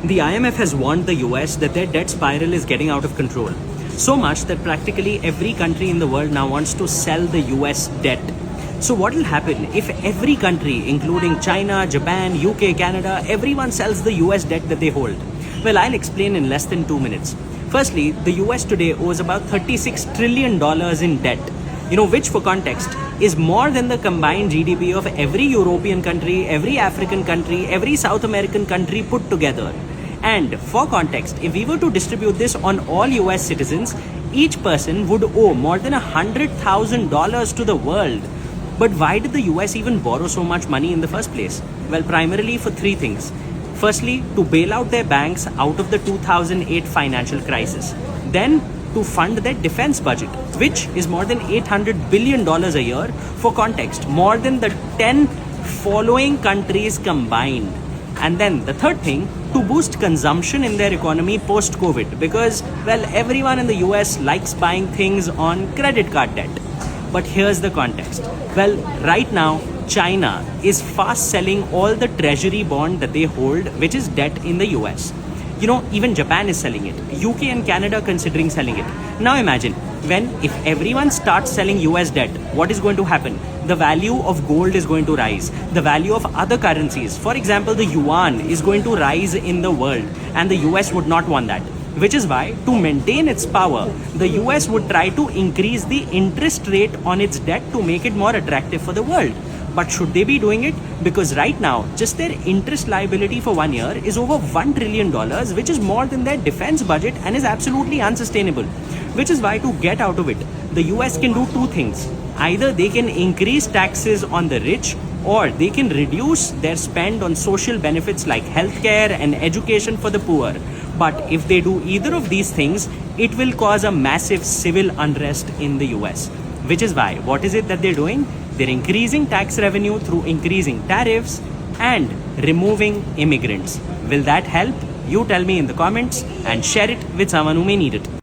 The IMF has warned the US that their debt spiral is getting out of control. So much that practically every country in the world now wants to sell the US debt. So what will happen if every country, including China, Japan, UK, Canada, everyone sells the US debt that they hold? Well, I'll explain in less than 2 minutes. Firstly, the US today owes about $36 trillion in debt, which for context is more than the combined GDP of every European country, every African country, every South American country put together. And for context, if we were to distribute this on all US citizens, each person would owe more than $100,000 to the world. But why did the US even borrow so much money in the first place? Well, primarily for three things. Firstly, to bail out their banks out of the 2008 financial crisis. Then, to fund their defense budget, which is more than $800 billion a year. For context, more than the 10 following countries combined. And then the third thing, to boost consumption in their economy post-COVID, because, well, everyone in the US likes buying things on credit card debt. But here's the context. Well, right now, China is fast selling all the treasury bond that they hold, which is debt in the US. Even Japan is selling it. UK and Canada considering selling it. Now imagine, if everyone starts selling US debt, what is going to happen? The value of gold is going to rise. The value of other currencies, for example, the yuan, is going to rise in the world. And the US would not want that. Which is why, to maintain its power, the US would try to increase the interest rate on its debt to make it more attractive for the world. But should they be doing it? Because right now, just their interest liability for 1 year is over $1 trillion, which is more than their defense budget and is absolutely unsustainable. Which is why, to get out of it, the US can do two things. Either they can increase taxes on the rich, or they can reduce their spend on social benefits like healthcare and education for the poor. But if they do either of these things, it will cause a massive civil unrest in the US. Which is why, what is it that they're doing? They're increasing tax revenue through increasing tariffs and removing immigrants. Will that help? You tell me in the comments and share it with someone who may need it.